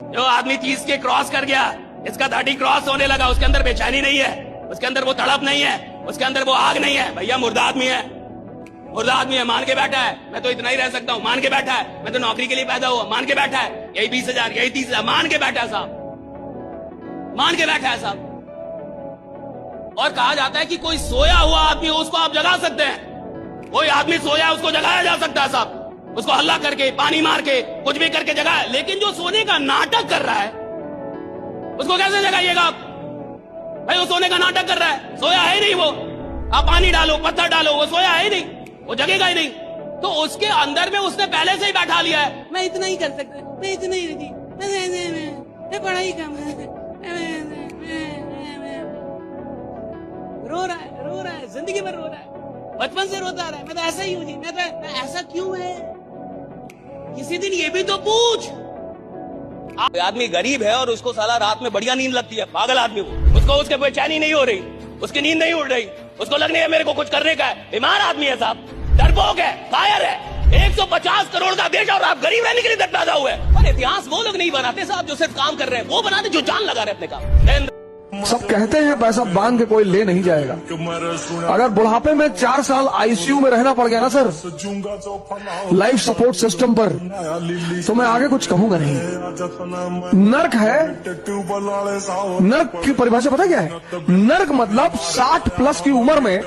जो आदमी 30 के क्रॉस कर गया, इसका 30 क्रॉस होने लगा, उसके अंदर बेचैनी नहीं है, उसके अंदर वो तड़प नहीं है, उसके अंदर वो आग नहीं है। भैया मुर्दा आदमी है, मुर्दा आदमी है, मान के बैठा है मैं तो इतना ही रह सकता हूं, मान के बैठा है मैं तो नौकरी के लिए पैदा हुआ, मान के बैठा है यही 20,000 यही 30,000, मान के बैठा है साहब, मान के बैठा है साहब। और कहा जाता है कि कोई सोया हुआ आदमी हो उसको आप जगा सकते हैं, कोई आदमी सोया है उसको जगाया जा सकता है साहब, उसको हल्ला करके, पानी मार के, कुछ भी करके जगाया। लेकिन जो सोने का नाटक कर रहा है उसको कैसे जगाइएगा आप? भाई वो सोने का नाटक कर रहा है, सोया है नहीं वो, आप पानी डालो, पत्थर डालो, वो सोया है नहीं, वो जगेगा ही नहीं। तो उसके अंदर में उसने पहले से ही बैठा लिया है, मैं इतना ही कर सकता, मैं इतना ही नहीं, मैं पढ़ाई कम, रो रहा है, जिंदगी भर रो रहा है, बचपन से रोता रहा है, मैं तो ऐसा ही हूं जी, मैं ऐसा क्यों है? किसी दिन ये भी तो पूछ। आदमी गरीब है और उसको साला रात में बढ़िया नींद लगती है, पागल आदमी वो, उसको उसके बेचैनी नहीं हो रही, उसकी नींद नहीं उड़ रही, उसको लगने है मेरे को कुछ करने का है। बीमार आदमी है साहब, डरपोक है, कायर है। 150 करोड़ का देश और आप गरीब रहने के लिए पैदा हुए। और इतिहास वो लोग नहीं बनाते साहब जो सिर्फ काम कर रहे हैं, वो बनाते जो जान लगा रहे अपने काम। सब कहते हैं पैसा बांध के कोई ले नहीं जाएगा। अगर बुढ़ापे में 4 साल आईसीयू में रहना पड़ गया ना सर, लाइफ सपोर्ट सिस्टम पर, तो मैं आगे कुछ कहूंगा नहीं। नर्क है, नर्क की परिभाषा पता क्या है? नर्क मतलब 60 प्लस की उम्र में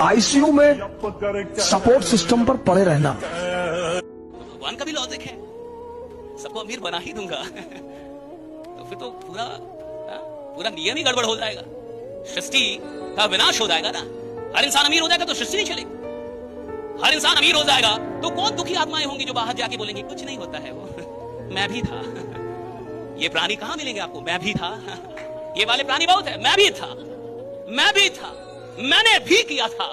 आईसीयू में सपोर्ट सिस्टम पर पड़े रहना। भगवान का भी लॉजिक है, सबको अमीर बना ही दूंगा तो फिर तो पूरा नियम ही गड़बड़ हो जाएगा, सृष्टि का विनाश हो जाएगा ना। हर इंसान अमीर हो जाएगा तो सृष्टि नहीं चलेगी। हर इंसान अमीर हो जाएगा तो कौन दुखी आत्माएं होंगी जो बाहर जाके बोलेंगे कुछ नहीं होता है वो मैं भी था। ये प्राणी कहां मिलेंगे आपको? मैं भी था। ये वाले प्राणी बहुत है, मैं भी था, मैंने भी किया था।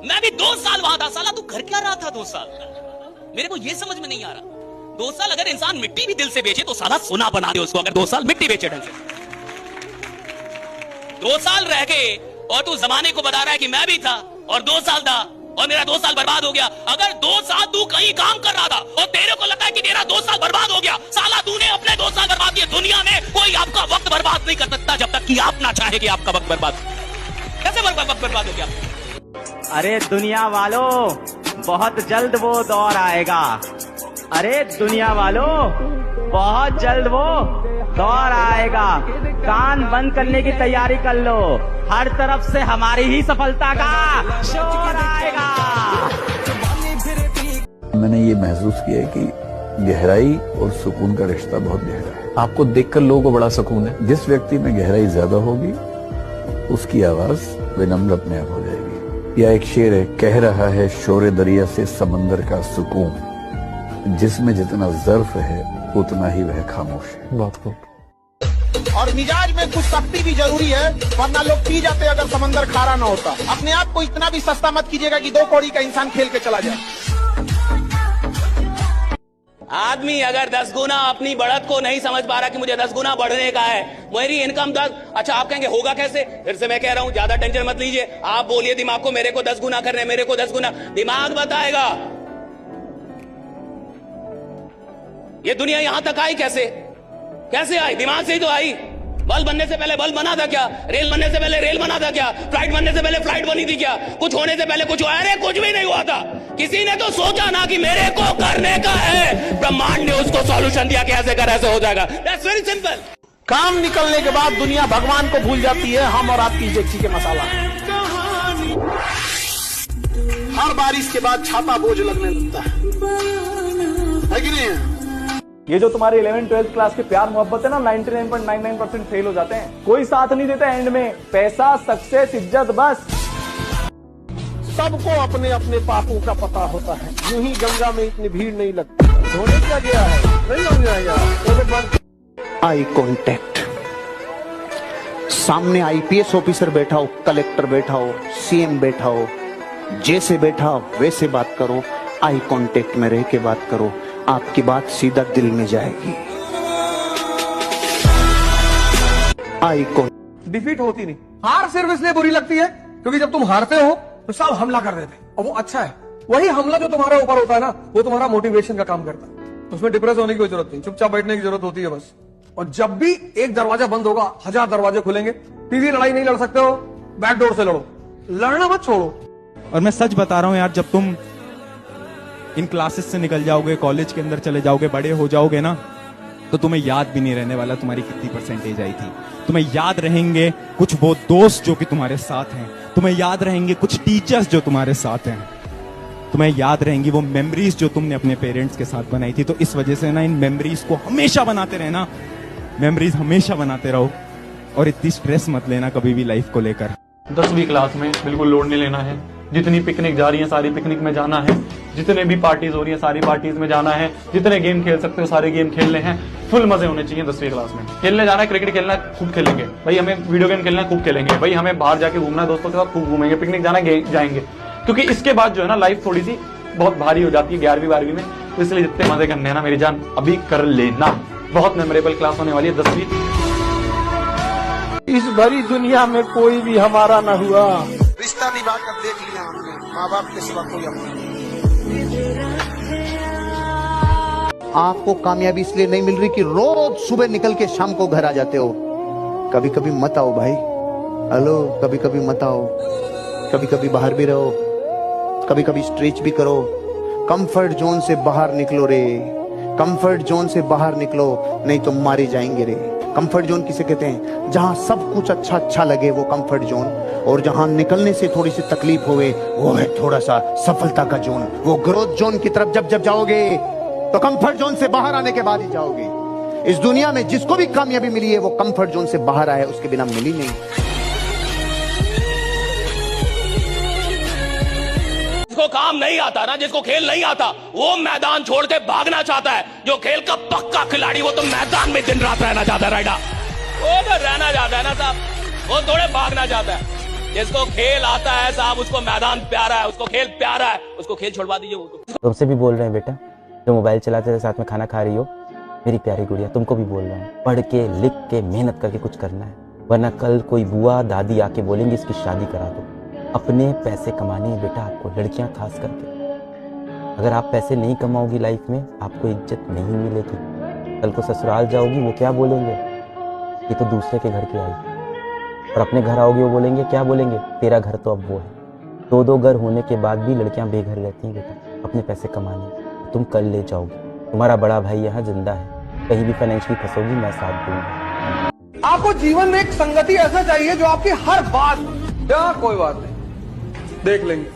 मैं भी 2 साल वहां था। साला तू कर क्या रहा था 2 साल? मेरे को ये समझ में नहीं आ रहा। 2 साल अगर इंसान मिट्टी भी दिल से बेचे तो साला सोना बना दे उसको, अगर 2 साल मिट्टी बेचे ढंग से। 2 साल रह गए और तू जमाने को बता रहा है कि मैं भी था और 2 साल था और मेरा 2 साल बर्बाद हो गया। अगर 2 साल तू कहीं काम कर रहा था और तेरे को लगता है कि तेरा 2 साल बर्बाद हो गया, साला तूने अपने 2 साल बर्बाद किए। दुनिया में कोई आपका वक्त बर्बाद नहीं कर सकता जब तक कि आप ना चाहे कि आपका वक्त बर्बाद। कैसे वक्त बर्बाद हो गया? अरे दुनिया वालों, बहुत जल्द वो दौर आएगा। अरे दुनिया वालों, बहुत जल्द वो दौर आएगा। कान बंद करने की तैयारी कर लो, हर तरफ से हमारी ही सफलता का शोर आएगा। मैंने ये महसूस किया है कि गहराई और सुकून का रिश्ता बहुत गहरा है। आपको देखकर लोगों को बड़ा सुकून है। जिस व्यक्ति में गहराई ज्यादा होगी उसकी आवाज विनम्र अपने आप हो जाएगी। या एक शेर है, कह रहा है शोरे दरिया से समंदर का सुकून, जिसमें जितना ज़र्फ है उतना ही वह खामोश है। बात को और मिजाज में कुछ सख्ती भी जरूरी है, वरना लोग पी जाते अगर समंदर खारा ना होता। अपने आप को इतना भी सस्ता मत कीजिएगा कि 2 कौड़ी का इंसान खेल के चला जाए। आदमी अगर 10 गुना अपनी बढ़त को नहीं समझ पा रहा कि मुझे 10 गुना बढ़ने का है, मेरी इनकम 10। अच्छा आप कहेंगे होगा कैसे? फिर से मैं कह रहा हूं, ज्यादा टेंशन मत लीजिए। आप बोलिए दिमाग को मेरे को 10 गुना करने, मेरे को 10 गुना, दिमाग बताएगा। ये दुनिया यहां तक आई कैसे आई? दिमाग से ही तो आई। बल्ब बनने से पहले बल्ब बना था क्या? रेल बनने से पहले रेल बना था क्या? फ्लाइट बनने से पहले फ्लाइट बनी थी क्या? कुछ होने से पहले कुछ हुआ? अरे कुछ भी नहीं हुआ था। किसी ने तो सोचा ना कि मेरे को करने का है, ब्रह्मांड ने उसको सॉल्यूशन दिया कि ऐसे कर ऐसे हो जाएगा। That's very simple. काम निकलने के बाद दुनिया भगवान को भूल जाती है, हम और आपकी जेक्सी के मसाला। हर बारिश के बाद छाता बोझ लगने लगता है कि नहीं? ये जो तुम्हारे 11th-12th क्लास के प्यार मोहब्बत है ना, 99.99% फेल हो जाते हैं। कोई साथ नहीं देता एंड में। पैसा, सक्सेस, इज्जत, बस। सबको अपने अपने पापों का पता होता है। यूं ही गंगा में इतनी भीड़ नहीं लगती। धोने क्या गया है? नहीं हो जाएगा। Eye contact. सामने आईपीएस ऑफिसर बैठा हो, कलेक्टर बैठा हो, सीएम बैठा हो, जैसे बैठा हो वैसे बात करो। आई कांटेक्ट में रह के बात करो, आपकी बात सीधा दिल में जाएगी। Eye contact. डिफीट होती नहीं, हार सिर्फ इसलिए बुरी लगती है क्योंकि जब तुम हारते हो तो सब हमला कर देते हैं और वो अच्छा है। वही हमला जो तुम्हारे ऊपर होता है ना, वो तुम्हारा मोटिवेशन का काम करता है। उसमें डिप्रेस होने की कोई जरूरत नहीं, चुपचाप बैठने की जरूरत होती है बस। और जब भी एक दरवाजा बंद होगा 1000 दरवाजे खुलेंगे। सीधी लड़ाई नहीं लड़ सकते हो, बैक डोर से लड़ो, लड़ना मत छोड़ो। और मैं सच बता रहा हूं यार, जब तुम इन क्लासेस से निकल जाओगे, कॉलेज के अंदर चले जाओगे, बड़े हो जाओगे ना, तो तुम्हें याद भी नहीं रहने वाला तुम्हारी कितनी परसेंटेज आई थी। तुम्हें याद रहेंगे कुछ वो दोस्त जो कि तुम्हारे साथ हैं, तुम्हें याद रहेंगे कुछ टीचर्स जो तुम्हारे साथ हैं, तुम्हें याद रहेंगी वो मेमोरीज जो तुमने अपने पेरेंट्स के साथ बनाई थी। तो इस वजह से ना इन मेमोरीज को हमेशा बनाते रहना, मेमोरीज हमेशा बनाते रहो, और इतनी स्ट्रेस मत लेना कभी भी लाइफ को लेकर। 10वीं क्लास में बिल्कुल लोड नहीं लेना है। जितनी पिकनिक जा रही है सारी पिकनिक में जाना है, जितने भी पार्टीज हो रही है सारी पार्टीज में जाना है, जितने गेम खेल सकते हो सारे गेम खेलने हैं। फुल मजे होने चाहिए 10वीं क्लास में। खेलने जाना है, क्रिकेट खेलना है, खूब खेलेंगे भाई, हमें वीडियो गेम खेलना है, खूब खेलेंगे भाई, हमें बाहर जाके घूमना है दोस्तों के साथ, खूब घूमेंगे, पिकनिक जाना है, जाएंगे। क्योंकि इसके बाद जो है ना लाइफ थोड़ी सी बहुत भारी हो जाती है 11वीं 12वीं में। तो इसलिए जितने मजे करने हैं ना मेरी जान अभी कर लेना। बहुत मेमोरेबल क्लास होने वाली है 10वीं। इस भरी दुनिया में कोई भी हमारा न हुआ, रिश्ता निभा कर देख लिया हमने, माँ बाप के सिवा कोई अपना। आपको कामयाबी इसलिए नहीं मिल रही कि रोज सुबह निकल के शाम को घर आ जाते हो। कभी कभी मत आओ भाई, हेलो, कभी कभी मत आओ, कभी कभी बाहर भी रहो, कभी कभी स्ट्रेच भी करो। कंफर्ट जोन से बाहर निकलो रे, कंफर्ट जोन से बाहर निकलो, नहीं तो मारे जाएंगे रे। कंफर्ट जोन किसे कहते हैं? जहां सब कुछ अच्छा अच्छा लगे वो कंफर्ट जोन, और जहां निकलने से थोड़ी सी तकलीफ होवे वो है थोड़ा सा सफलता का जोन। वो ग्रोथ जोन की तरफ जब जब जाओगे तो कंफर्ट जोन से बाहर आने के बाद ही जाओगे। इस दुनिया में जिसको भी कामयाबी मिली है वो कंफर्ट जोन से बाहर आया, उसके बिना मिली नहीं। जिसको काम नहीं आता ना, जिसको खेल नहीं आता, वो मैदान छोड़ के भागना चाहता है। जो खेल का पक्का खिलाड़ी वो तो मैदान में दिन रात रहना चाहता है। राइडा वो तो रहना चाहता है ना साहब, वो थोड़े भागना चाहता है। जिसको खेल आता है साहब उसको मैदान प्यारा है, उसको खेल प्यारा है, उसको खेल छोड़वा दीजिए। वो तो तुमसे भी बोल रहे हैं बेटा, जो मोबाइल चलाते थे साथ में खाना खा रही हो, मेरी प्यारी गुड़िया, तुमको भी बोल रहा हूँ, पढ़ के लिख के मेहनत करके कुछ करना है, वरना कल कोई बुआ दादी आके बोलेंगी इसकी शादी करा दो। अपने पैसे कमाने हैं बेटा आपको, लड़कियां खास करके। अगर आप पैसे नहीं कमाओगी लाइफ में, आपको इज्जत नहीं मिलेगी। कल को ससुराल जाओगी वो क्या बोलेंगे, ये तो दूसरे के घर की आई। और अपने घर आओगी वो बोलेंगे, क्या बोलेंगे, तेरा घर तो अब वो है। दो घर होने के बाद भी लड़कियां बेघर रहती हैं बेटा, अपने पैसे कमाने। तुम कल ले जाओगी, तुम्हारा बड़ा भाई यहाँ जिंदा है, कहीं भी फाइनेंशियली फंसोगी मैं साथ दूंगा। आपको जीवन में एक संगति ऐसा चाहिए जो आपकी हर बात, क्या कोई बात नहीं, देख लेंगे।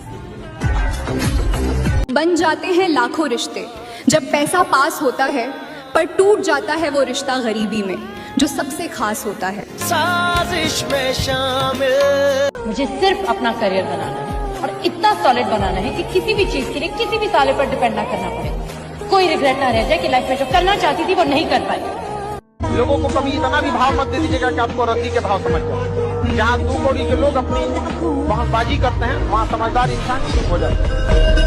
बन जाते हैं लाखों रिश्ते जब पैसा पास होता है, पर टूट जाता है वो रिश्ता गरीबी में जो सबसे खास होता है। साजिश में शामिल मुझे सिर्फ अपना करियर बनाना है और इतना सॉलिड बनाना है कि किसी भी चीज के लिए किसी भी साले पर डिपेंड ना करना पड़े। कोई रिग्रेट ना रह जाए कि लाइफ में जो करना चाहती थी वो नहीं कर पाई। लोगों को कभी इतना भी भाव मत दे दीजिएगा कि आपको रद्दी के भाव समझ जाए। जहाँ 2 कौड़ी के लोग अपनी बहसबाजी करते हैं वहाँ समझदार इंसान चुप हो जाते हैं।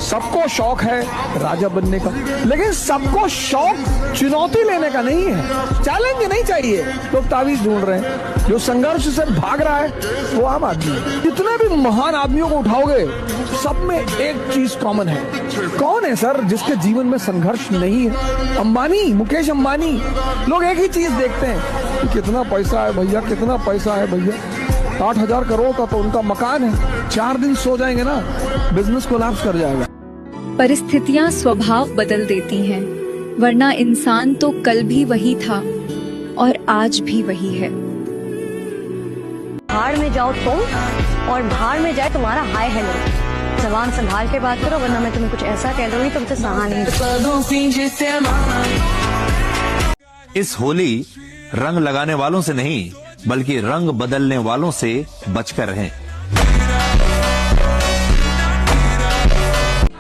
सबको शौक है राजा बनने का, लेकिन सबको शौक चुनौती लेने का नहीं है। चैलेंज नहीं चाहिए। लोग तावीज ढूंढ रहे हैं, जो संघर्ष से भाग रहा है वो आम आदमी है। जितने भी महान आदमियों को उठाओगे सब में एक चीज कॉमन है। कौन है सर जिसके जीवन में संघर्ष नहीं है? अंबानी, मुकेश अंबानी। लोग एक ही चीज देखते हैं कि कितना पैसा है भैया, कितना पैसा है भैया। 8,000 करोड़ का तो उनका मकान है, 4 दिन सो जाएंगे ना बिजनेस कोलैप्स कर जाएगा। परिस्थितियां स्वभाव बदल देती हैं, वरना इंसान तो कल भी वही था और आज भी वही है। भाड़ में जाओ तुम और भाड़ में जाए तुम्हारा हाय हेलो। जबान संभाल के बात करो वरना मैं तुम्हें कुछ ऐसा कह दूंगी तुमसे सहा नहीं। इस होली रंग लगाने वालों से नहीं बल्कि रंग बदलने वालों से बचकर रहें।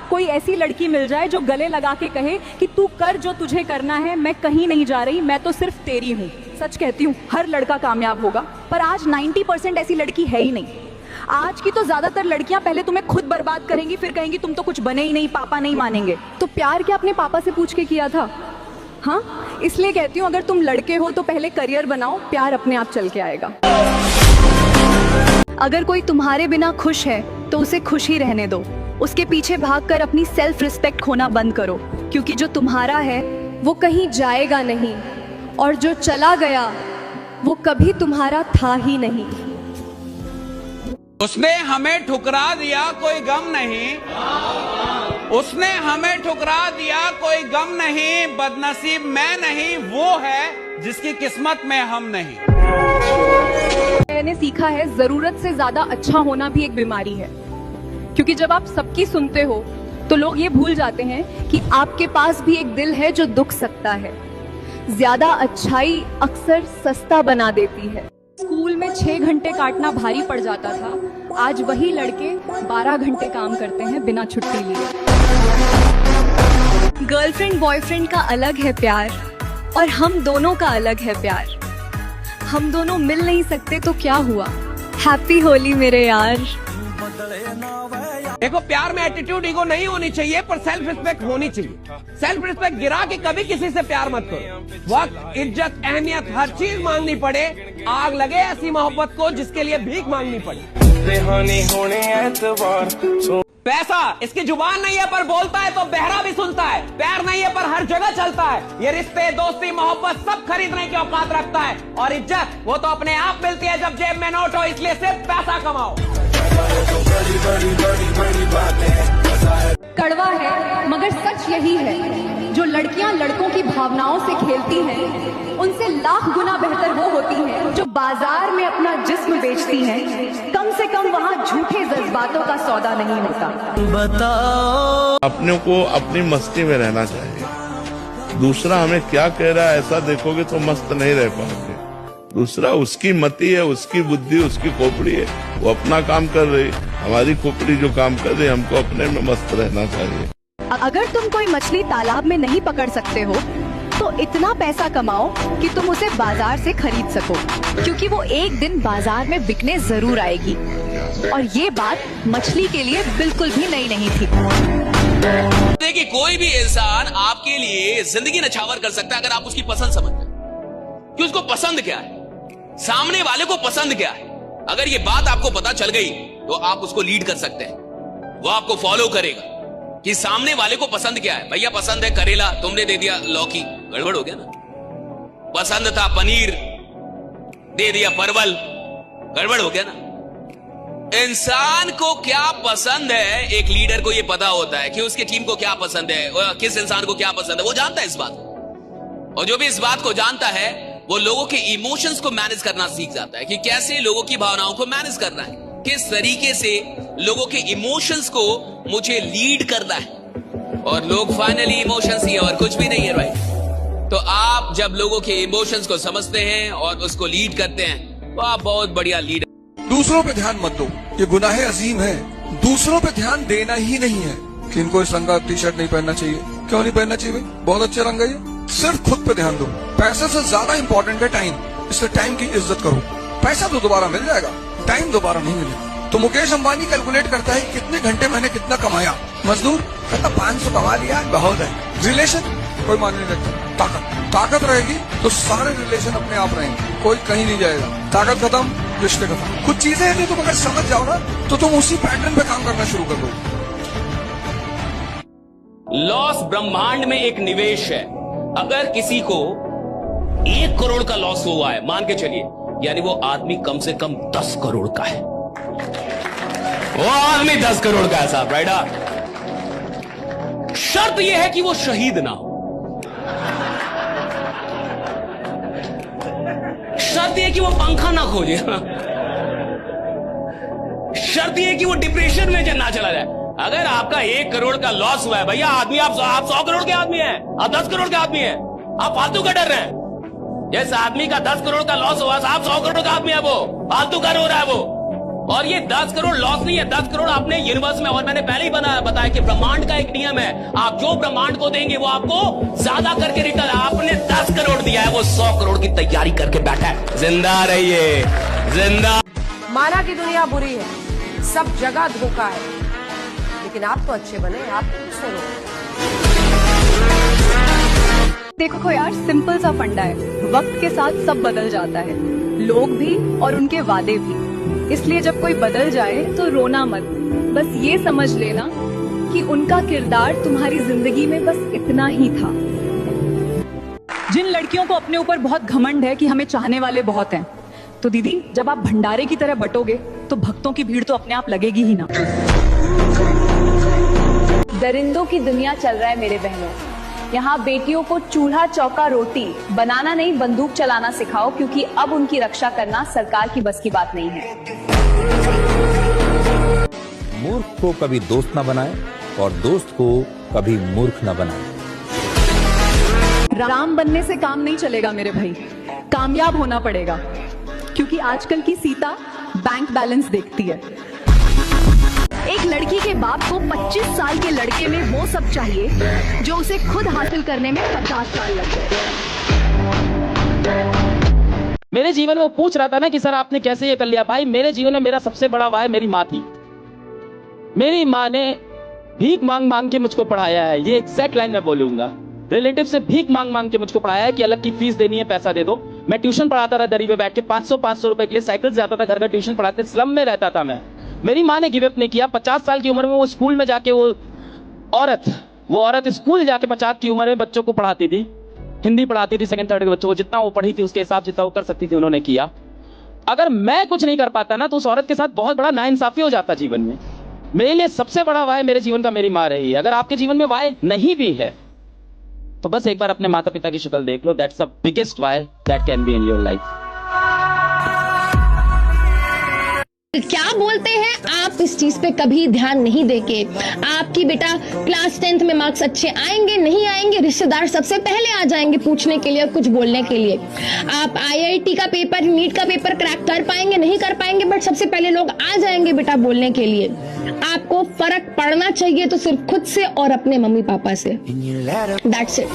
कोई ऐसी लड़की मिल जाए जो गले लगा के कहे कि तू कर जो तुझे करना है, मैं कहीं नहीं जा रही, मैं तो सिर्फ तेरी हूँ। सच कहती हूँ हर लड़का कामयाब होगा, पर आज 90% ऐसी लड़की है ही नहीं। आज की तो ज्यादातर लड़कियां पहले तुम्हें खुद बर्बाद करेंगी, फिर कहेंगी तुम तो कुछ बने ही नहीं, पापा नहीं मानेंगे। तो प्यार क्या अपने पापा से पूछ के किया था? हाँ, इसलिए कहती हूँ अगर तुम लड़के हो तो पहले करियर बनाओ, प्यार अपने आप चल के आएगा। अगर कोई तुम्हारे बिना खुश है तो उसे खुश ही रहने दो, उसके पीछे भागकर अपनी सेल्फ रिस्पेक्ट खोना बंद करो, क्योंकि जो तुम्हारा है वो कहीं जाएगा नहीं, और जो चला गया वो कभी तुम्हारा था ही नहीं। उसने हमें ठुकरा दिया कोई गम नहीं, उसने हमें ठुकरा दिया कोई गम नहीं, बदनसीब मैं नहीं वो है जिसकी किस्मत में हम नहीं। मैंने सीखा है जरूरत से ज्यादा अच्छा होना भी एक बीमारी है, क्योंकि जब आप सबकी सुनते हो तो लोग ये भूल जाते हैं कि आपके पास भी एक दिल है जो दुख सकता है। ज्यादा अच्छाई अक्सर सस्ता बना देती है। स्कूल में 6 घंटे काटना भारी पड़ जाता था, आज वही लड़के 12 घंटे काम करते हैं बिना छुट्टी लिए। गर्लफ्रेंड बॉयफ्रेंड का अलग है प्यार, और हम दोनों का अलग है प्यार। हम दोनों मिल नहीं सकते तो क्या हुआ, हैप्पी होली मेरे यार। देखो, प्यार में एटीट्यूड ईगो नहीं होनी चाहिए, पर सेल्फ रिस्पेक्ट होनी चाहिए। सेल्फ रिस्पेक्ट गिरा के कभी किसी से प्यार मत करो। वक्त, इज्जत, अहमियत, हर चीज मांगनी पड़े, आग लगे ऐसी मोहब्बत को जिसके लिए भीख मांगनी पड़े। पैसा इसकी जुबान नहीं है पर बोलता है तो बहरा भी सुनता है, पैर नहीं है पर हर जगह चलता है। ये रिश्ते, दोस्ती, मोहब्बत सब खरीदने की औकात रखता है, और इज्जत वो तो अपने आप मिलती है जब जेब में नोट हो, इसलिए सिर्फ पैसा कमाओ। कड़वा है मगर सच यही है, जो लड़कियां लड़कों की भावनाओं से खेलती हैं, उनसे लाख गुना बेहतर वो होती हैं जो बाजार में अपना जिस्म बेचती हैं। कम से कम वहाँ झूठे जज्बातों का सौदा नहीं होता। बताओ, अपने को अपनी मस्ती में रहना चाहिए। दूसरा हमें क्या कह रहा है ऐसा देखोगे तो मस्त नहीं रह पाओगे। दूसरा उसकी मति है, उसकी बुद्धि, उसकी खोपड़ी है, वो अपना काम कर रही, हमारी खोपड़ी जो काम कर रही, हमको अपने में मस्त रहना चाहिए। अगर तुम कोई मछली तालाब में नहीं पकड़ सकते हो तो इतना पैसा कमाओ कि तुम उसे बाजार से खरीद सको, क्योंकि वो एक दिन बाजार में बिकने जरूर आएगी। और ये बात मछली के लिए बिल्कुल भी नई नहीं थी। देखिए, कोई भी इंसान आपके लिए जिंदगी नछावर कर सकता है अगर आप उसकी पसंद समझ जाए कि उसको पसंद क्या है, सामने वाले को पसंद क्या है। अगर ये बात आपको पता चल गई तो आप उसको लीड कर सकते हैं, वो आपको फॉलो करेगा कि सामने वाले को पसंद क्या है। भैया पसंद है करेला, तुमने दे दिया लौकी, गड़बड़ हो गया ना। पसंद था पनीर, दे दिया परवल, गड़बड़ हो गया ना। इंसान को क्या पसंद है, एक लीडर को यह पता होता है कि उसकी टीम को क्या पसंद है, किस इंसान को क्या पसंद है, वो जानता है इस बात को। और जो भी इस बात को जानता है वो लोगों के इमोशंस को मैनेज करना सीख जाता है कि कैसे लोगों की भावनाओं को मैनेज करना है, किस तरीके से लोगों के इमोशंस को मुझे लीड करना है। और लोग फाइनली इमोशंस ही है और कुछ भी नहीं है, राइट। तो आप जब लोगों के इमोशंस को समझते हैं और उसको लीड करते हैं तो आप बहुत बढ़िया लीडर। दूसरों पे ध्यान मत दो, ये गुनाह अजीम है। दूसरों पे ध्यान देना ही नहीं है कि इनको इस रंग का टी शर्ट नहीं पहनना चाहिए। क्यों नहीं पहनना चाहिए भाई, बहुत अच्छा रंग है ये। सिर्फ खुद पे ध्यान दो। पैसे से ज्यादा इंपॉर्टेंट है टाइम, इसलिए टाइम की इज्जत करो। पैसा तो दोबारा मिल जाएगा, टाइम दोबारा नहीं मिलेगा। तो मुकेश अंबानी कैलकुलेट करता है कितने घंटे मैंने कितना कमाया। मजदूर कहता 500 कमा लिया, बहुत है। रिलेशन कोई मायने नहीं रखता। ताकत रहेगी तो सारे रिलेशन अपने आप रहेंगे, कोई कहीं नहीं जाएगा। ताकत खत्म, रिश्ते खत्म। कुछ चीजें हैं तुम अगर समझ जाओ ना तो तुम उसी पैटर्न पे काम करना शुरू कर दो। लॉस ब्रह्मांड में एक निवेश है। अगर किसी को 1 करोड़ का लॉस हुआ है, मान के चलिए, यानी वो आदमी कम से कम 10 करोड़ का है। वो आदमी 10 करोड़ का है साहब, राइट। शर्त यह है कि वो शहीद ना हो। शर्त यह कि वो पंखा ना खोजे। शर्त यह कि वो डिप्रेशन में ना चला जाए। अगर आपका 1 करोड़ का लॉस हुआ है भैया, आदमी आप 100 करोड़ के आदमी हैं, आप 10 करोड़ के आदमी हैं, आप फालतू का डर रहे हैं। जिस आदमी का 10 करोड़ का लॉस हुआ, आप 100 करोड़ का आदमी है, वो फालतू का रो रहा है वो। और ये 10 करोड़ लॉस नहीं है, 10 करोड़ आपने यूनिवर्स में, और मैंने पहले ही बताया कि ब्रह्मांड का एक नियम है, आप जो ब्रह्मांड को देंगे वो आपको ज्यादा करके रिटर्न। आपने 10 करोड़ दिया है, वो 100 करोड़ की तैयारी करके बैठा है। जिंदा रहिए, जिंदा। माना कि दुनिया बुरी है, सब जगह धोखा है, लेकिन आप तो अच्छे बने, आप किससे रोके? देखो यार, सिंपल सा फंडा है, वक्त के साथ सब बदल जाता है, लोग भी और उनके वादे भी। इसलिए जब कोई बदल जाए तो रोना मत, बस ये समझ लेना कि उनका किरदार तुम्हारी जिंदगी में बस इतना ही था। जिन लड़कियों को अपने ऊपर बहुत घमंड है कि हमें चाहने वाले बहुत हैं, तो दीदी जब आप भंडारे की तरह बटोगे तो भक्तों की भीड़ तो अपने आप लगेगी ही ना। दरिंदों की दुनिया चल रहा है मेरे बहनों। यहाँ बेटियों को चूल्हा चौका रोटी बनाना नहीं, बंदूक चलाना सिखाओ, क्योंकि अब उनकी रक्षा करना सरकार की बस की बात नहीं है। मूर्ख को कभी दोस्त न बनाए और दोस्त को कभी मूर्ख न बनाए। राम बनने से काम नहीं चलेगा मेरे भाई, कामयाब होना पड़ेगा, क्योंकि आजकल की सीता बैंक बैलेंस देखती है। एक लड़की के बाप को 25 साल के लड़के में वो सब चाहिए जो उसे खुद हासिल करने में 50 साल लग गए। मेरे जीवन में वो पूछ रहा था ना कि सर आपने कैसे ये कर लिया। भाई मेरे जीवन में मेरा सबसे बड़ा वाह मेरी माँ थी। मेरी माँ ने भीख मांग मांग के मुझको पढ़ाया है। ये एग्जैक्ट लाइन में बोलूंगा। रिलेटिव से भीख मांग मांग के मुझको पढ़ाया है कि अलग की फीस देनी है, पैसा दे दो। मैं ट्यूशन पढ़ाता था दरी पे बैठ के, 500 रुपए के लिए साइकिल से जाता था घर का ट्यूशन पढ़ाते, स्लम में रहता था मैं। मेरी माँ ने गिव अप नहीं किया। 50 साल की उम्र में वो स्कूल में जाके वो औरत स्कूल जाके 50 की उम्र में बच्चों को पढ़ाती थी, हिंदी पढ़ाती थी, सेकंड थर्ड के बच्चों को। जितना वो पढ़ी थी उसके हिसाब जितना वो कर सकती थी उन्होंने किया। अगर मैं कुछ नहीं कर पाता ना तो उस औरत के साथ बहुत बड़ा नाइंसाफी हो जाता जीवन में। मेरे लिए सबसे बड़ा वाह मेरे जीवन का मेरी माँ रही है। अगर आपके जीवन में वाह नहीं भी है तो बस एक बार अपने माता पिता की शक्ल देख लो। दैट्स द बिगेस्ट वाह that can be in your life. क्या बोलते हैं आप इस चीज पे कभी ध्यान नहीं देके आपकी बेटा क्लास 10th में मार्क्स अच्छे आएंगे नहीं आएंगे, रिश्तेदार सबसे पहले आ जाएंगे पूछने के लिए, कुछ बोलने के लिए। आप IIT का पेपर, नीट का पेपर क्रैक कर पाएंगे नहीं कर पाएंगे, बट सबसे पहले लोग आ जाएंगे बेटा बोलने के लिए। आपको फर्क पड़ना चाहिए तो सिर्फ खुद से और अपने मम्मी पापा से। That's it.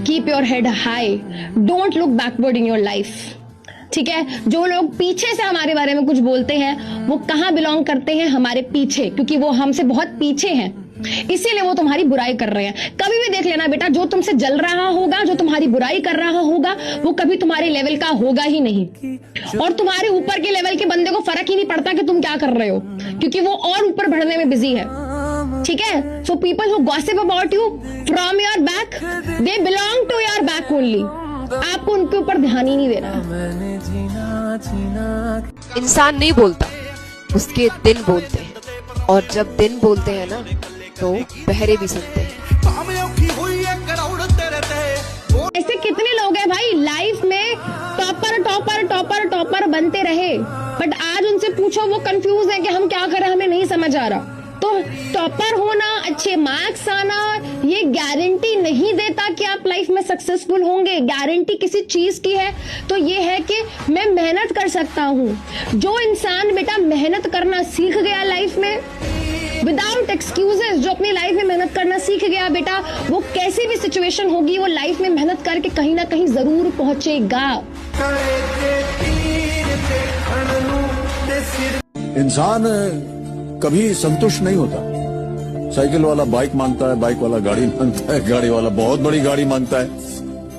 Keep your head high. Don't look backward in your life. ठीक है, जो लोग पीछे से हमारे बारे में कुछ बोलते हैं वो कहाँ बिलोंग करते हैं? हमारे पीछे, क्योंकि वो हमसे बहुत पीछे हैं, इसीलिए वो तुम्हारी बुराई कर रहे हैं। कभी भी देख लेना बेटा, जो तुमसे जल रहा होगा, जो तुम्हारी बुराई कर रहा होगा, वो कभी तुम्हारे लेवल का होगा ही नहीं। और तुम्हारे ऊपर के लेवल के बंदे को फर्क ही नहीं पड़ता कि तुम क्या कर रहे हो, क्योंकि वो और ऊपर बढ़ने में बिजी है। ठीक है, so people who gossip about you from your back, they belong to your back only. आपको उनके ऊपर ध्यान ही नहीं देना। इंसान नहीं बोलता, उसके दिन बोलते हैं, और जब दिन बोलते हैं ना तो बहरे भी सुनते हैं। ऐसे कितने लोग हैं भाई लाइफ में टॉपर टॉपर टॉपर टॉपर बनते रहे, बट आज उनसे पूछो वो कंफ्यूज है कि हम क्या करें, हमें नहीं समझ आ रहा। तो टॉपर होना, अच्छे मार्क्स आना, ये गारंटी नहीं देता कि आप लाइफ में सक्सेसफुल होंगे। गारंटी किसी चीज की है तो ये है कि मैं मेहनत कर सकता हूँ। जो इंसान बेटा मेहनत करना सीख गया लाइफ में विदाउट एक्सक्यूजेस, जो अपनी लाइफ में मेहनत करना सीख गया बेटा, वो कैसी भी सिचुएशन होगी वो लाइफ में मेहनत करके कहीं ना कहीं जरूर पहुंचेगा। इंसान कभी संतुष्ट नहीं होता। साइकिल वाला बाइक मांगता है, बाइक वाला गाड़ी मांगता है, गाड़ी वाला बहुत बड़ी गाड़ी मांगता है।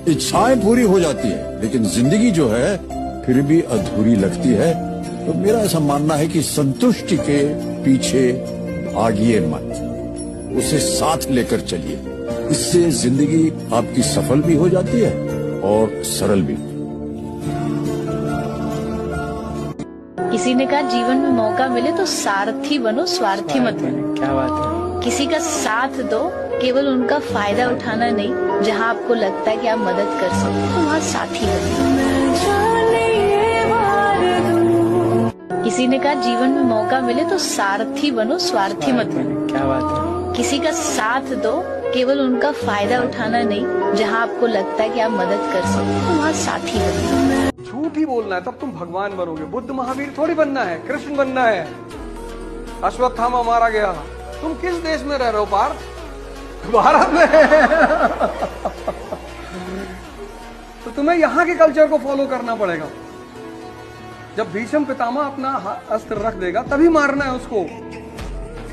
इच्छाएं पूरी हो जाती है लेकिन जिंदगी जो है फिर भी अधूरी लगती है। तो मेरा ऐसा मानना है कि संतुष्टि के पीछे भागिए मत, उसे साथ लेकर चलिए। इससे जिंदगी आपकी सफल भी हो जाती है और सरल भी। किसी ने कहा जीवन में मौका मिले तो सारथी बनो, स्वार्थी मत बनो। क्या बात है। किसी का साथ दो, केवल उनका फायदा उठाना नहीं, जहां आपको लगता है कि आप मदद कर सकते हो वहां साथी बनो। किसी ने कहा जीवन में मौका मिले तो सारथी बनो, स्वार्थी मत बनो। क्या बात है। किसी का साथ दो, केवल उनका फायदा उठाना नहीं, जहां आपको लगता है कि आप मदद कर सकते हो वहां साथी बनो। झूठ ही बोलना है तब तुम भगवान बनोगे। बुद्ध महावीर थोड़ी बनना है, कृष्ण बनना है। अश्वत्थामा मारा गया। तुम किस देश में रह रहे हो पार्थ? भारत में। तो तुम्हें यहाँ के कल्चर को फॉलो करना पड़ेगा। जब भीष्म पितामह अपना अस्त्र रख देगा तभी मारना है उसको।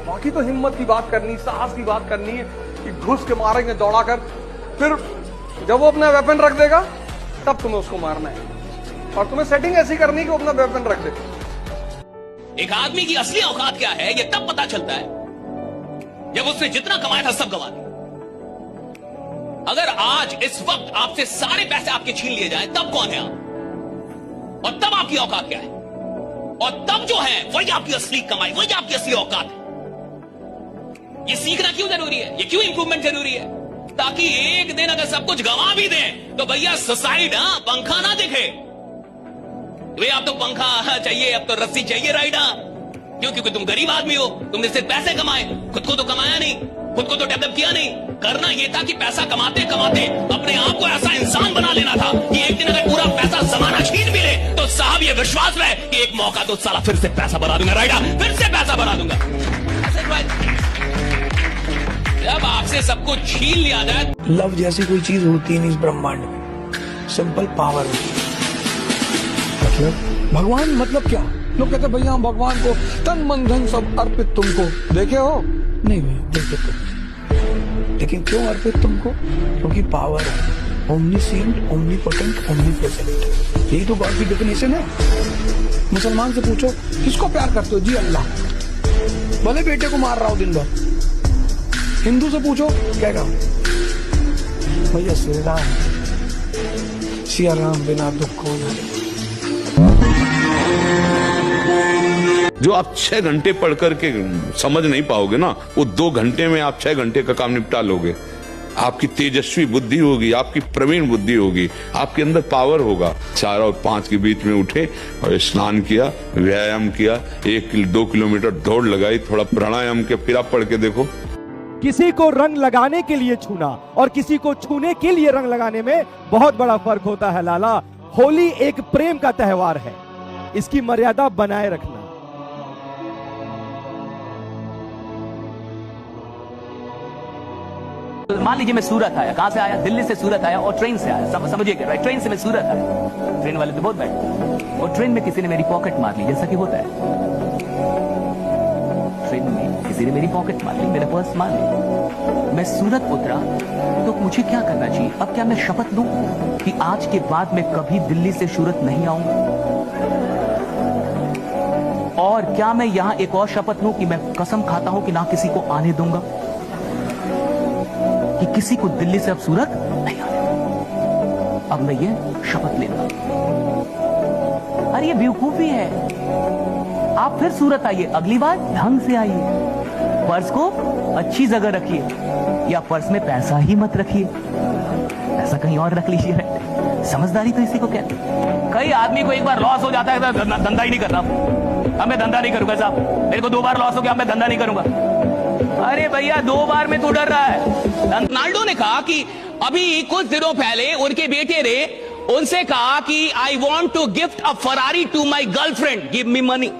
बाकी तो हिम्मत की बात करनी, साहस की बात करनी है कि घुस के मारेंगे दौड़ाकर। फिर जब वो अपना वेपन रख देगा तब तुम्हें उसको मारना है, और तुम्हें सेटिंग ऐसी करनी कि वो अपना वेपन रख दे। एक आदमी की असली औकात क्या है ये तब पता चलता है जब उसने जितना कमाया था सब गंवा दिया। अगर आज इस वक्त आपसे सारे पैसे आपके छीन लिए जाए तब कौन है आप, और तब आपकी औकात क्या है, और तब जो है वही आपकी असली कमाई, वही आपकी असली औकात है। ये सीखना क्यों जरूरी है, ये क्यों इंप्रूवमेंट जरूरी है, ताकि एक दिन अगर सब कुछ गंवा भी दें तो भैया सुसाइड पंखा ना दिखे। भैया अब तो पंखा चाहिए, अब तो रस्सी चाहिए राइड। क्यों? क्योंकि तुम गरीब आदमी हो, तुमने सिर्फ पैसे कमाए, खुद को तो कमाया नहीं, खुद को तो डेवलप किया नहीं। करना यह था कि पैसा कमाते कमाते अपने आप को ऐसा इंसान बना लेना था कि एक दिन अगर पूरा पैसा जमाना छीन भी ले तो साहब ये विश्वास रहे कि एक मौका तो साला फिर से पैसा बना दूंगा राइडा, फिर से पैसा बना दूंगा। जब आपसे सब कुछ छीन लिया जाए, लव जैसी कोई चीज होती नहीं इस ब्रह्मांड में, सिंपल पावर होती है। मतलब भगवान मतलब क्या? लोग कहते भैया हम भगवान को तन मन धन सब अर्पित तुमको, देखे हो? नहीं भैया देखे तुम, लेकिन क्यों अर्पित तुमको? क्योंकि पावर है, ओमनीसिएंट, ओमनीपोटेंट, ओमनीप्रेजेंट, यही तो गॉड की डेफिनेशन है। मुसलमान से पूछो किसको प्यार करते हो? जी अल्लाह, भले बेटे को मार रहा हो दिन भर। हिंदू से पूछो क्या कहो? भैया श्री राम, सिया राम बिना दुख को न। जो आप 6 घंटे पढ़ करके समझ नहीं पाओगे ना, वो 2 घंटे में आप 6 घंटे का काम निपटा लोगे। आपकी तेजस्वी बुद्धि होगी, आपकी प्रवीण बुद्धि होगी, आपके अंदर पावर होगा। 4 और 5 के बीच में उठे और स्नान किया, व्यायाम किया, 1-2 किलोमीटर दौड़ लगाई, थोड़ा प्राणायाम किया, फिर आप पढ़ के देखो। किसी को रंग लगाने के लिए छूना और किसी को छूने के लिए रंग लगाने में बहुत बड़ा फर्क होता है लाला। होली एक प्रेम का त्योहार है, इसकी मर्यादा बनाए रखना। मान लीजिए मैं सूरत आया, कहां से आया? दिल्ली से सूरत आया और ट्रेन से आया, समझिए राइट? ट्रेन से मैं सूरत आया, ट्रेन वाले तो बहुत बैठे, और ट्रेन में किसी ने मेरी पॉकेट मार ली, जैसा कि होता है ट्रेन में किसी ने मेरी पॉकेट मार ली, मेरा पर्स मार ली। मैं सूरत उतरा तो मुझे क्या करना चाहिए? अब क्या मैं शपथ लूं कि आज के बाद मैं कभी दिल्ली से सूरत नहीं आऊंगा? और क्या मैं यहां एक और शपथ लूं कि मैं कसम खाता हूं कि ना किसी को आने दूंगा, कि किसी को दिल्ली से अब सूरत नहीं आने दूंगा? अब मैं ये शपथ लेता हूं। अरे ये बेवकूफी है। आप फिर सूरत आइए, अगली बार ढंग से आइए, पर्स को अच्छी जगह रखिए, या पर्स में पैसा ही मत रखिए, पैसा कहीं और रख लीजिए। समझदारी तो इसी को कहते हैं। कई आदमी को एक बार लॉस हो जाता है तो धंधा ही नहीं करता। अब मैं धंधा नहीं करूंगा साहब, मेरे को 2 बार लॉस हो गया, मैं धंधा नहीं करूंगा। अरे भैया 2 बार में तो डर रहा है। रोनाल्डो ने कहा कि अभी कुछ दिनों पहले उनके बेटे ने उनसे कहा कि I want to gift a Ferrari to my girlfriend, give me money.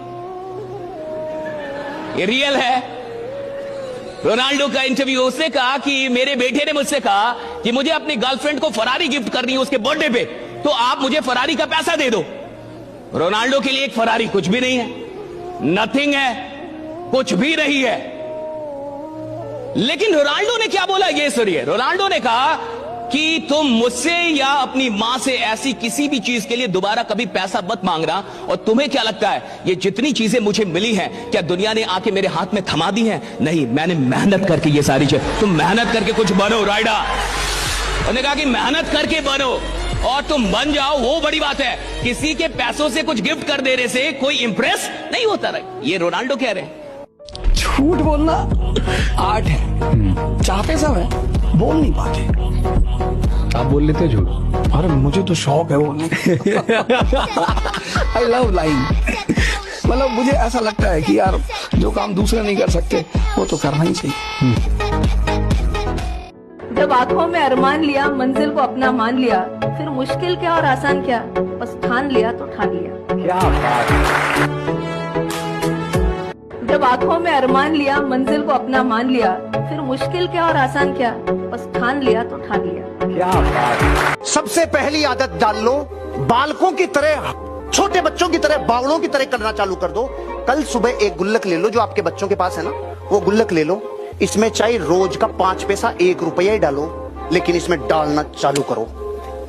ये रियल है। रोनाल्डो का इंटरव्यू, उसने कहा कि मेरे बेटे ने मुझसे कहा कि मुझे अपनी गर्लफ्रेंड को फरारी गिफ्ट करनी है उसके बर्थडे पे, तो आप मुझे फरारी का पैसा दे दो। रोनाल्डो के लिए एक फरारी कुछ भी नहीं है, नथिंग है, कुछ भी नहीं है। लेकिन रोनाल्डो ने क्या बोला ये सुनिए। रोनाल्डो ने कहा कि तुम मुझसे या अपनी मां से ऐसी किसी भी चीज के लिए दोबारा कभी पैसा मत मांगना। और तुम्हें क्या लगता है ये जितनी चीजें मुझे मिली हैं क्या दुनिया ने आके मेरे हाथ में थमा दी हैं? नहीं, मैंने मेहनत करके ये सारी चीज। तुम मेहनत करके कुछ बनो राइडा। उन्होंने कहा कि मेहनत करके बनो और तुम बन जाओ, वो बड़ी बात है। किसी के पैसों से कुछ गिफ्ट कर देने से कोई इंप्रेस नहीं होता। ये रोनाल्डो कह रहे हैं। झूठ बोलना आर्ट है, चाहते सब है, बोल नहीं पाते। आप बोल लेते हो झूठ? अरे मुझे तो शौक है बोलने आई लव लाइंग। मतलब मुझे ऐसा लगता है कि यार जो काम दूसरे नहीं कर सकते वो तो करना ही चाहिए। जब आंखों में अरमान लिया, मंजिल को अपना मान लिया, फिर मुश्किल क्या और आसान क्या, बस ठान लिया तो ठान लिया। क्या बात। जब आंखों में अरमान लिया, मंजिल को अपना मान लिया, फिर मुश्किल क्या और आसान क्या, बस ठान लिया तो ठान लिया। क्या बात। सबसे पहली आदत डाल लो, बालकों की तरह, छोटे बच्चों की तरह, बावड़ों की तरह करना चालू कर दो। कल सुबह एक गुल्लक ले लो जो आपके बच्चों के पास है ना, वो गुल्लक ले लो, इसमें चाहे रोज का 5 पैसा 1 रुपया ही डालो, लेकिन इसमें डालना चालू करो।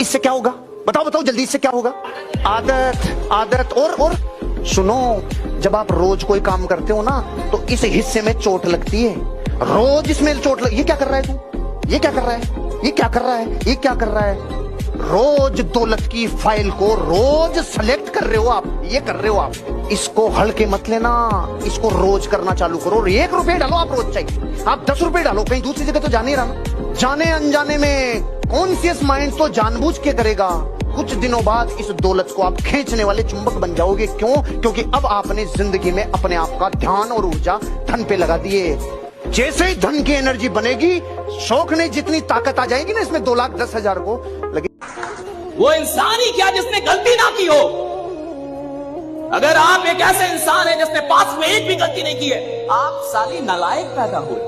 इससे क्या होगा बताओ बताओ जल्दी, इससे क्या होगा? आदत आदत और सुनो, जब आप रोज कोई काम करते हो ना तो इस हिस्से में चोट लगती है, रोज इसमें चोट लग। ये क्या कर रहा है तू? ये क्या कर रहा है? ये क्या कर रहा है? ये क्या कर रहा है? रोज दौलत की फाइल को रोज सेलेक्ट कर रहे हो आप, ये कर रहे हो आप। इसको हल्के मत लेना, इसको रोज करना चालू करो। 1 रुपए डालो आप रोज, चाहिए आप 10 रुपए डालो, कहीं दूसरी जगह तो जाने रहा। जाने अनजाने में कॉन्शियस माइंड तो जानबूझ के करेगा। कुछ दिनों बाद इस दौलत को आप खींचने वाले चुंबक बन जाओगे। क्यों? क्योंकि अब आपने जिंदगी में अपने आप का ध्यान और ऊर्जा धन पे लगा दिए। जैसे ही धन की एनर्जी बनेगी, शौक ने जितनी ताकत आ जाएगी ना इसमें 2,10,000 को लगे। वो इंसान ही क्या जिसने गलती ना की हो। अगर आप एक ऐसे इंसान हैं जिसने पास में एक भी गलती नहीं की है, आप साली नालायक पैदा हुए।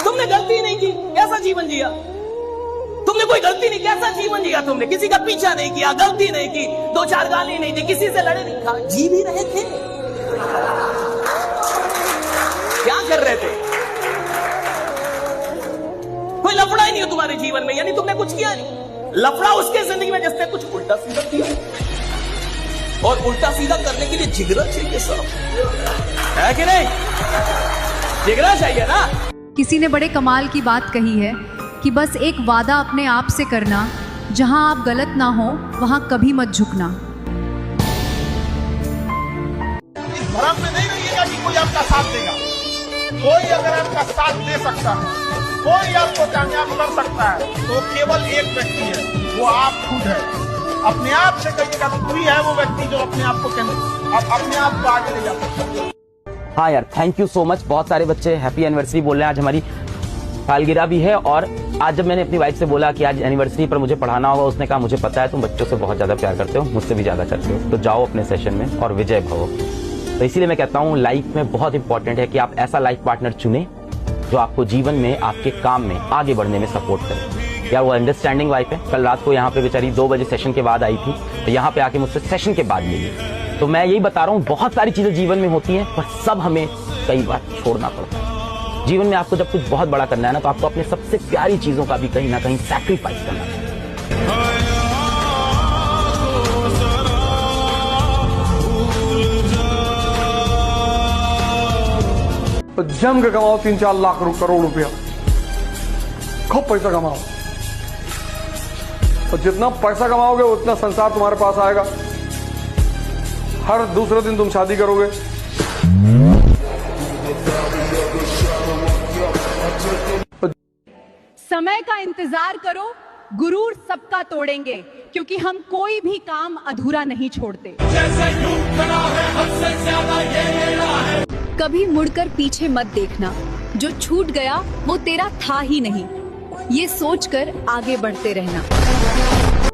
तुमने गलती नहीं की, कैसा जीवन जिया? तुमने कोई गलती नहीं, कैसा जीवन जिया तुमने? किसी का पीछा नहीं किया, गलती नहीं की, 2-4 गाली नहीं दी, किसी से लड़े नहीं, जी भी रहे थे। क्या कर रहे थे? कोई लफड़ा ही नहीं हो तुम्हारे जीवन में, यानी तुमने कुछ किया नहीं। लफड़ा उसके जिंदगी में जिसने कुछ उल्टा सीधा किया, और उल्टा सीधा करने के लिए जिगरा चाहिए सब, है कि नहीं? जिगरा चाहिए ना। किसी ने बड़े कमाल की बात कही है कि बस एक वादा अपने आप से करना, जहां आप गलत ना हो वहां कभी मत झुकना। इस भ्रम में नहीं रहिएगा कि कोई आपका साथ देगा। कोई अगर आपका साथ दे सकता है, कोई आपको कामयाब कर सकता है, तो केवल एक व्यक्ति है, वो आप खुद है। अपने आप से कहिएगा तो कोई है वो व्यक्ति जो अपने आप को अपने आप को आगे ले जा सकता है। हाँ यार, थैंक यू सो मच। बहुत सारे बच्चे हैप्पी एनिवर्सरी बोल रहे हैं। आज हमारी सालगिरह भी है, और आज जब मैंने अपनी वाइफ से बोला कि आज एनिवर्सरी पर मुझे पढ़ाना होगा, उसने कहा मुझे पता है तुम बच्चों से बहुत ज्यादा प्यार करते हो, मुझसे भी ज्यादा करते हो, तो जाओ अपने सेशन में और विजय भवो। तो इसीलिए मैं कहता हूँ लाइफ में बहुत इंपॉर्टेंट है कि आप ऐसा लाइफ पार्टनर चुने जो आपको जीवन में, आपके काम में आगे बढ़ने में सपोर्ट करे। यार वो अंडरस्टैंडिंग वाइफ है। कल रात को यहाँ पे बेचारी 2 बजे सेशन के बाद आई थी, तो यहाँ पे आके मुझसे सेशन के बाद मिली। तो मैं यही बता रहा हूँ, बहुत सारी चीजें जीवन में होती हैं, पर सब हमें कई बार छोड़ना पड़ता है। जीवन में आपको जब कुछ बहुत बड़ा करना है ना, तो आपको अपने सबसे प्यारी चीजों का भी कहीं ना कहीं सैक्रिफाइस करना है। तो जम के कमाओ 3-4 लाख करोड़ रुपया, खूब पैसा कमाओ, और जितना पैसा कमाओगे उतना संसार तुम्हारे पास आएगा। हर दूसरे दिन तुम शादी करोगे। समय का इंतजार करो, गुरूर सबका तोड़ेंगे, क्योंकि हम कोई भी काम अधूरा नहीं छोड़ते। कभी मुड़कर पीछे मत देखना, जो छूट गया वो तेरा था ही नहीं, ये सोचकर आगे बढ़ते रहना।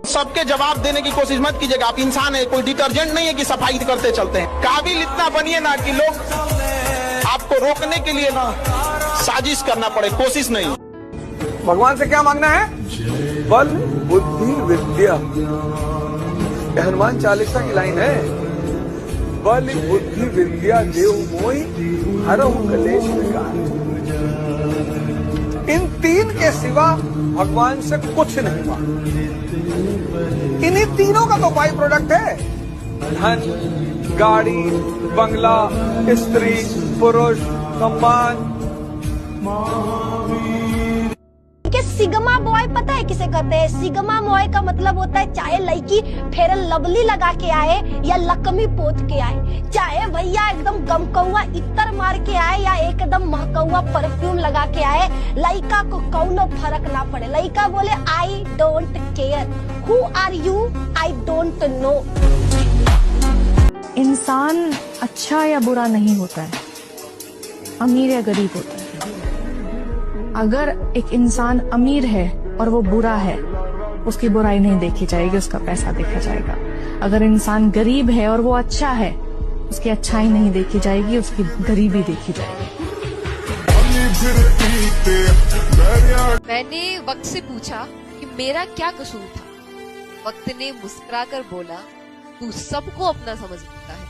सबके जवाब देने की कोशिश मत कीजिएगा। आप इंसान है, कोई डिटर्जेंट नहीं है कि सफाई करते चलते हैं। काबिल इतना बनिए ना कि लोग आपको रोकने के लिए ना साजिश करना पड़े, कोशिश नहीं। भगवान से क्या मांगना है? बल, बुद्धि, विद्या। हनुमान चालीसा की लाइन है, बल बुद्धि विद्या देव मोहि हरहु कलेश विकार। इन 3 के सिवा भगवान से कुछ नहीं मांगना। इन्हीं तीनों का तो बाई प्रोडक्ट है। धन, गाड़ी, बंगला, स्त्री, पुरुष, सम्मान। सिग्मा बॉय पता है किसे कहते हैं? सिग्मा बॉय का मतलब होता है चाहे लड़की फेयर लवली लगा के आए या लकमी पोत के आए, चाहे भैया एकदम गमकौआ इत्तर मार के आए या एकदम महकौआ परफ्यूम लगा के आए, लड़का को कौनो फर्क ना पड़े। लड़का बोले I don't care, who are you, I don't know. इंसान अच्छा या बुरा नहीं होता है, अमीर या गरीब होता है। अगर एक इंसान अमीर है और वो बुरा है, उसकी बुराई नहीं देखी जाएगी, उसका पैसा देखा जाएगा। अगर इंसान गरीब है और वो अच्छा है, उसकी अच्छाई नहीं देखी जाएगी, उसकी गरीबी देखी जाएगी। मैंने वक्त से पूछा कि मेरा क्या कसूर था। वक्त ने मुस्कुराकर बोला, तू सबको अपना समझता है,